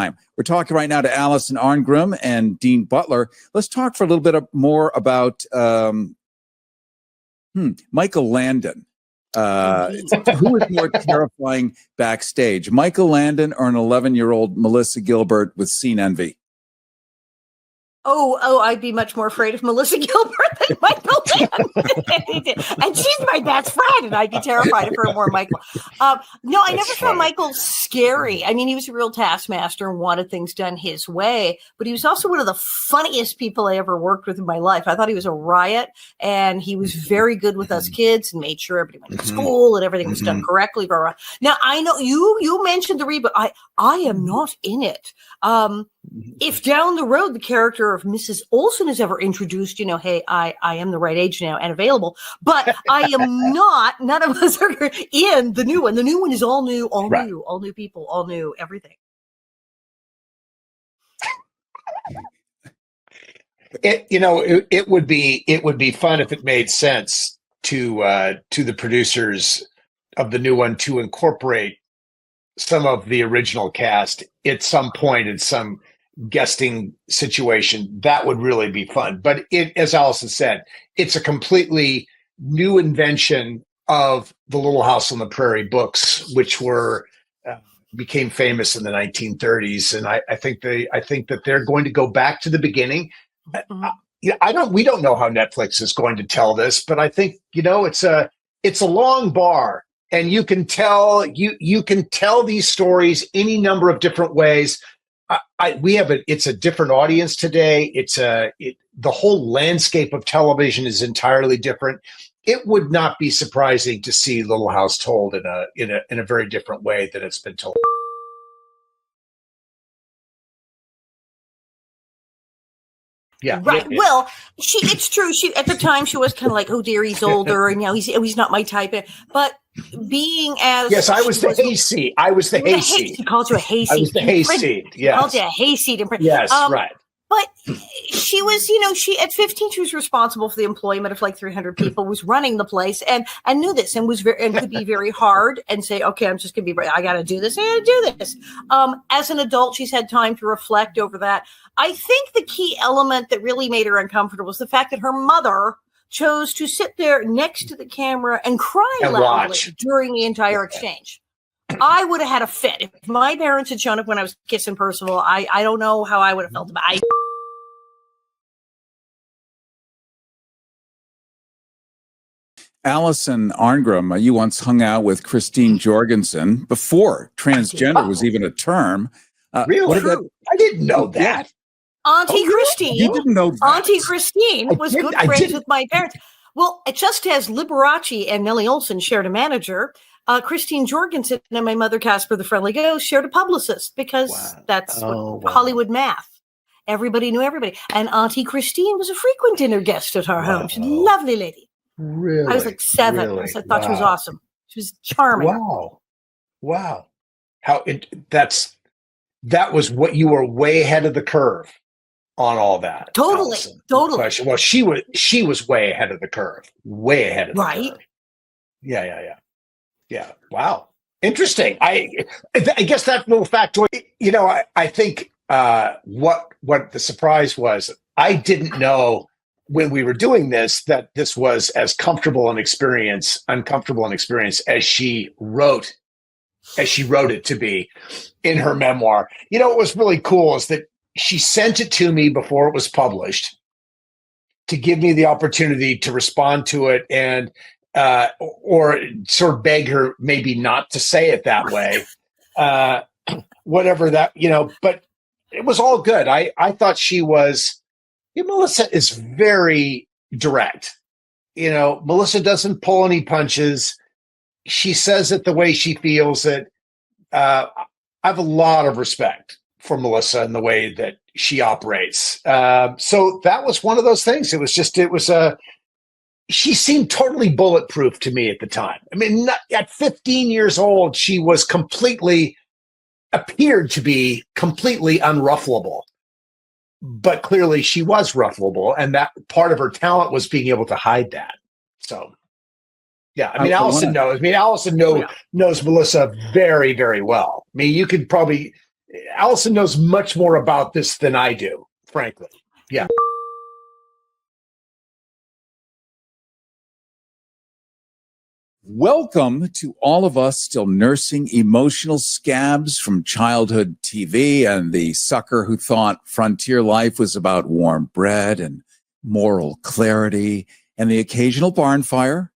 time. We're talking right now to Alison Arngrim and Dean Butler. Let's talk for a little bit more about Michael Landon. Who is more terrifying backstage, Michael Landon or an 11-year-old Melissa Gilbert with scene envy? Oh, I'd be much more afraid of Melissa Gilbert than Michael Landon. And she's my best friend, and I'd be terrified of her more, Michael. No, I never found Michael scary. I mean, he was a real taskmaster and wanted things done his way, but he was also one of the funniest people I ever worked with in my life. I thought he was a riot, and he was very good with us kids and made sure everybody went to school and everything was done correctly. Now, I know you mentioned the reboot. I am not in it. If down the road the character of Mrs. Olsen is ever introduced, hey, I am the right age now and available, but I am not. None of us are in the new one. The new one is all new, all new people, all new everything. It would be fun if it made sense to the producers of the new one to incorporate some of the original cast at some point in some guesting situation. That would really be fun. But as Alison said, it's a completely new invention of the Little House on the Prairie books, which were became famous in the 1930s. And I think that they're going to go back to the beginning. We don't know how Netflix is going to tell this, but I think it's a long bar. And you can tell these stories any number of different ways. It's a different audience today. The whole landscape of television is entirely different. It would not be surprising to see Little House told in a very different way than it's been told. Yeah. Right. Well, it's true. She at the time she was kind of like, oh dear, he's older, and he's not my type. But being as I was the hayseed. I was the hayseed. She called you a hayseed. I was the hayseed. Yes. Called you a hayseed. Yes. Right. But she was, she at 15, she was responsible for the employment of like 300 people, was running the place, and knew this, and was and could be very hard and say, okay, I'm just going to be, I got to do this. I got to do this. As an adult, she's had time to reflect over that. I think the key element that really made her uncomfortable was the fact that her mother chose to sit there next to the camera and cry loudly during the entire exchange. I would have had a fit. If my parents had shown up when I was kissing Percival, I don't know how I would have felt about it. Alison Arngrim, you once hung out with Christine Jorgensen before transgender was even a term. Really? I didn't know that. Auntie Christine. You didn't know that? Auntie Christine was good friends with my parents. Well, just as Liberace and Nellie Olson shared a manager, Christine Jorgensen and my mother, Casper the Friendly Ghost, shared a publicist because that's Hollywood math. Everybody knew everybody. And Auntie Christine was a frequent dinner guest at our home. She's a lovely lady. Really? I was like 7. Really? I thought she was awesome. She was charming. Wow. That was what you were way ahead of the curve on all that. Totally. Alison. Totally. Well, she was way ahead of the curve. Way ahead of the curve. Yeah. Wow. Interesting. I guess that little factoid, I think what the surprise was, I didn't know when we were doing this that this was as uncomfortable an experience as she wrote it to be in her memoir. What was really cool is that she sent it to me before it was published to give me the opportunity to respond to it and or sort of beg her maybe not to say it that way. Whatever that, but it was all good. I thought she was, Melissa is very direct. Melissa doesn't pull any punches. She says it the way she feels it. I have a lot of respect for Melissa and the way that she operates. So that was one of those things. She seemed totally bulletproof to me at the time. I mean, at 15 years old, she was appeared to be completely unruffleable. But clearly she was ruffleable, and that part of her talent was being able to hide that. So, yeah, I mean, Alison knows. I mean, Alison knows Melissa very, very well. I mean, you could probably Alison knows much more about this than I do, frankly. Yeah. Welcome to all of us still nursing emotional scabs from childhood TV and the sucker who thought frontier life was about warm bread and moral clarity and the occasional barn fire.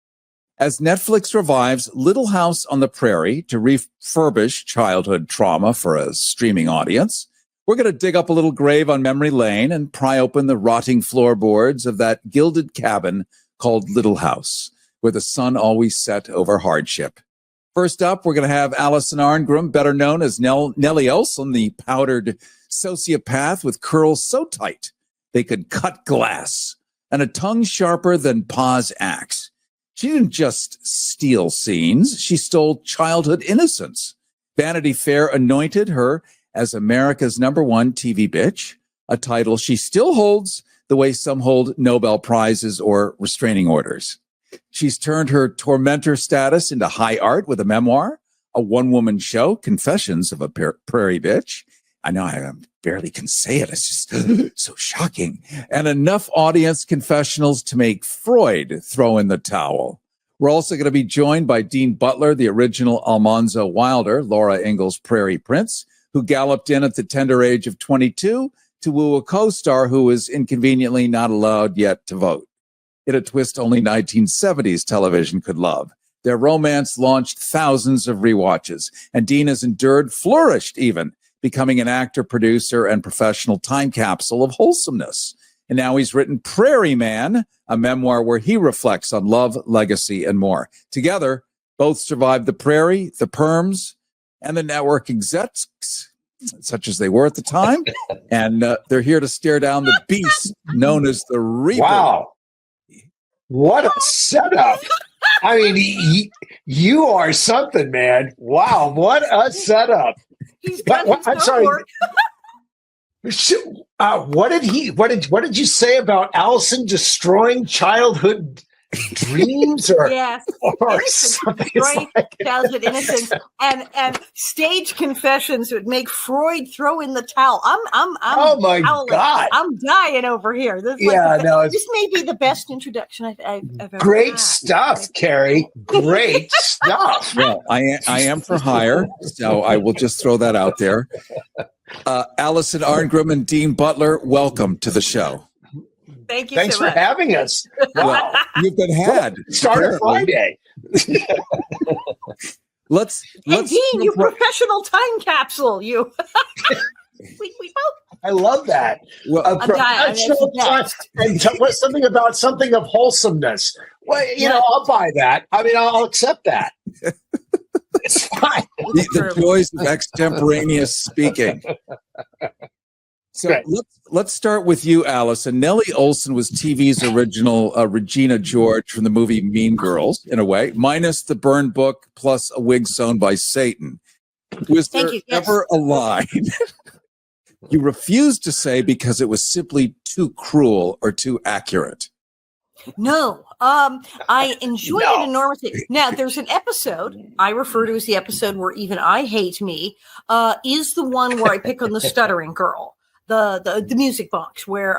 As Netflix revives Little House on the Prairie to refurbish childhood trauma for a streaming audience, we're going to dig up a little grave on memory lane and pry open the rotting floorboards of that gilded cabin called Little House, where the sun always set over hardship. First up, we're going to have Alison Arngrim, better known as Nellie Olson, the powdered sociopath with curls so tight they could cut glass and a tongue sharper than Pa's axe. She didn't just steal scenes, she stole childhood innocence. Vanity Fair anointed her as America's #1 TV bitch, a title she still holds the way some hold Nobel Prizes or restraining orders. She's turned her tormentor status into high art with a memoir, a one-woman show, Confessions of a Prairie Bitch. I know I barely can say it. It's just so shocking. And enough audience confessionals to make Freud throw in the towel. We're also going to be joined by Dean Butler, the original Almanzo Wilder, Laura Ingalls' Prairie Prince, who galloped in at the tender age of 22 to woo a co-star who is inconveniently not allowed yet to vote. In a twist only 1970s television could love. Their romance launched thousands of rewatches, and Dean has endured, flourished even, becoming an actor, producer, and professional time capsule of wholesomeness. And now he's written Prairie Man, a memoir where he reflects on love, legacy, and more. Together, both survived the prairie, the perms, and the network execs, such as they were at the time. And they're here to stare down the beast known as the Reaper. Wow. What a setup. I mean, you are something, man. Wow, what a setup. I'm sorry. What did you say about Alison destroying childhood dreams or, yes, or something like childhood innocence and stage confessions would make Freud throw in the towel. I'm oh my God, I'm dying over here. This may be the best introduction I've ever great had. Stuff, Cary. Great stuff. Well, I am for hire, so I will just throw that out there. Alison Arngrim and Dean Butler, welcome to the show. Thank you. Thanks so for much. having us. Wow. You've been had. Started Friday. Let's Dean, you professional time capsule. You. we both. I love that. Well, a professional time and something about something of wholesomeness. Well, you know, I'll buy that. I mean, I'll accept that. It's fine. The joys of extemporaneous speaking. So let's start with you, Alison. Nellie Olson was TV's original Regina George from the movie Mean Girls, in a way, minus the burn book plus a wig sewn by Satan. Was there ever a line you refused to say because it was simply too cruel or too accurate? No, I enjoyed it enormously. Now, there's an episode I refer to as the episode where even I hate me, is the one where I pick on the stuttering girl. The music box where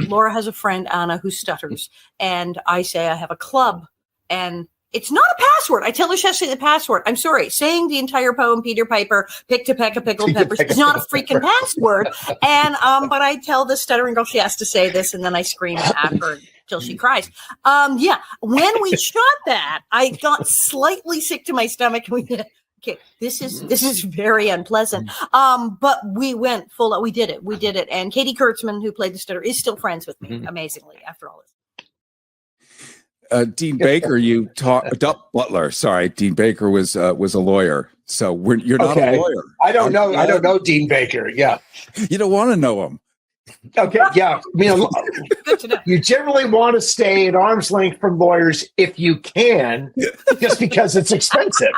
Laura has a friend, Anna, who stutters. And I say I have a club. And it's not a password. I tell her she has to say the password. I'm sorry. Saying the entire poem, Peter Piper, pick to peck a pickled peppers, is not a freaking password. And but I tell the stuttering girl she has to say this, and then I scream at her till she cries. When we shot that, I got slightly sick to my stomach. Okay, this is very unpleasant. But we went full. We did it. And Katie Kurtzman, who played the stutter, is still friends with me, amazingly, after all this. Dean Baker, Butler. Sorry, Dean Baker was a lawyer. So you're not a lawyer. I don't know. I don't know Dean Baker. Yeah, you don't want to know him. Okay. Yeah. I mean, Good to know. you generally want to stay at arm's length from lawyers if you can, just because it's expensive.